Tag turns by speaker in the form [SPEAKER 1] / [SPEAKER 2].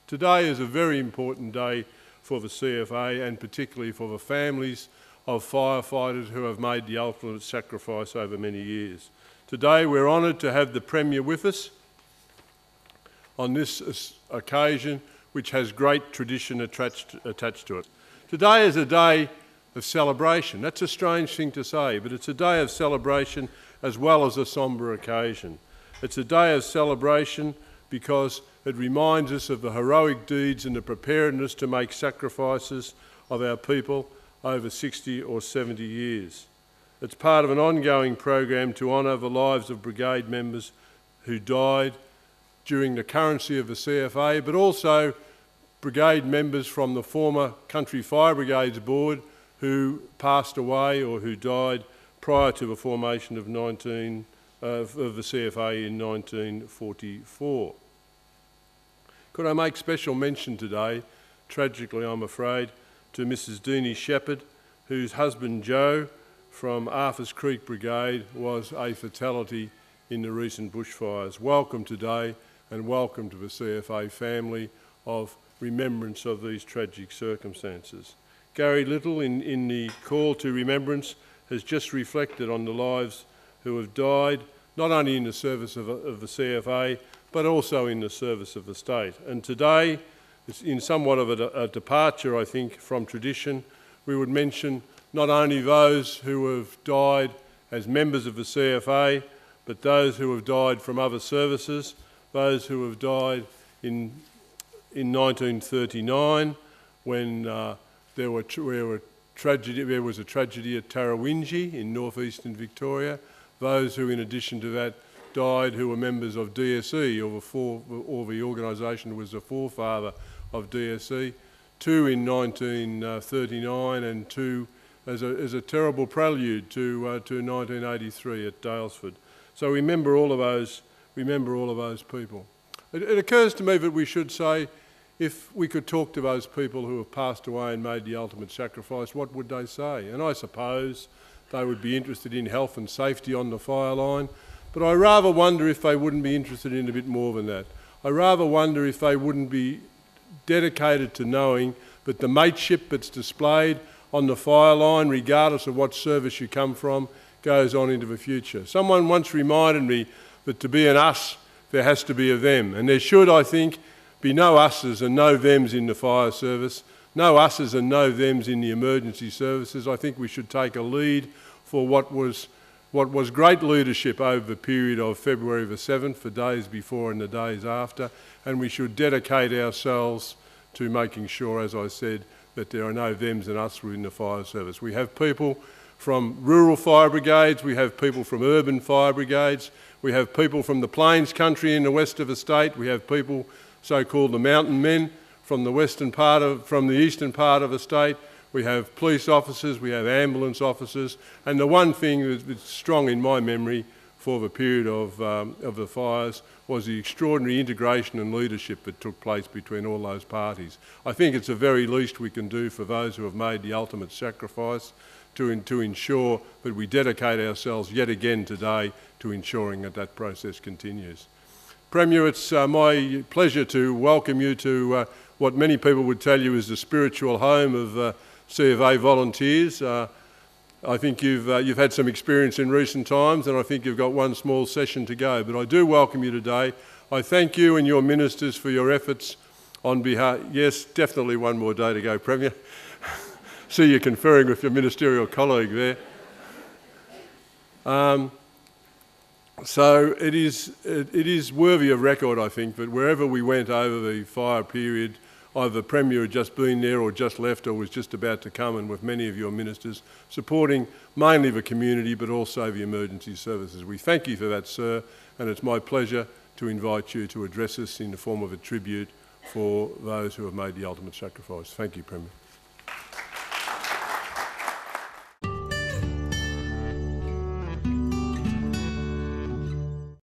[SPEAKER 1] Today is a very important day for the CFA and particularly for the families of firefighters who have made the ultimate sacrifice over many years. Today we're honoured to have the Premier with us on this occasion, which has great tradition attached to it. Today is a day of celebration. That's a strange thing to say, but it's a day of celebration as well as a sombre occasion. It's a day of celebration because it reminds us of the heroic deeds and the preparedness to make sacrifices of our people over 60 or 70 years. It's part of an ongoing program to honour the lives of brigade members who died during the currency of the CFA, but also brigade members from the former Country Fire Brigades Board who passed away or who died prior to the formation of the CFA in 1944. Could I make special mention today, tragically I'm afraid, to Mrs Deanie Shepherd, whose husband Joe from Arthurs Creek Brigade was a fatality in the recent bushfires. Welcome today and welcome to the CFA family of remembrance of these tragic circumstances. Gary Little in the call to remembrance has just reflected on the lives who have died, not only in the service of the CFA, but also in the service of the state. And today, it's in somewhat of a departure, I think, from tradition. We would mention not only those who have died as members of the CFA, but those who have died from other services, those who have died in 1939 when there was a tragedy at Tarrawinji in northeastern Victoria, those who in addition to that died who were members of DSE or the organisation who was the forefather of DSE, two in 1939 and two as a terrible prelude to 1983 at Dalesford. So remember all of those people. It occurs to me that we should say, if we could talk to those people who have passed away and made the ultimate sacrifice, what would they say? And I suppose they would be interested in health and safety on the fire line, but I rather wonder if they wouldn't be interested in a bit more than that. I rather wonder if they wouldn't be dedicated to knowing that the mateship that's displayed on the fire line, regardless of what service you come from, goes on into the future. Someone once reminded me that to be an us, there has to be a them, and there should, I think, be no us's and no thems in the fire service, no us's and no thems in the emergency services. I think we should take a lead for what was great leadership over the period of February the 7th, the days before and the days after, and we should dedicate ourselves to making sure, as I said, that there are no thems and us within the fire service. We have people from rural fire brigades, we have people from urban fire brigades, we have people from the plains country in the west of the state, we have people so-called the mountain men from the eastern part of the state. We have police officers, we have ambulance officers, and the one thing that's strong in my memory for the period of the fires was the extraordinary integration and leadership that took place between all those parties. I think it's the very least we can do for those who have made the ultimate sacrifice to ensure that we dedicate ourselves yet again today to ensuring that that process continues. Premier, it's my pleasure to welcome you to what many people would tell you is the spiritual home of CFA volunteers. I think you've had some experience in recent times, and I think you've got one small session to go. But I do welcome you today. I thank you and your ministers for your efforts on behalf. Yes, definitely one more day to go, Premier. See you conferring with your ministerial colleague there. So it is worthy of record, I think, that wherever we went over the fire period, either the Premier had just been there or just left or was just about to come, and with many of your ministers supporting mainly the community but also the emergency services. We thank you for that, sir, and it's my pleasure to invite you to address us in the form of a tribute for those who have made the ultimate sacrifice. Thank you, Premier.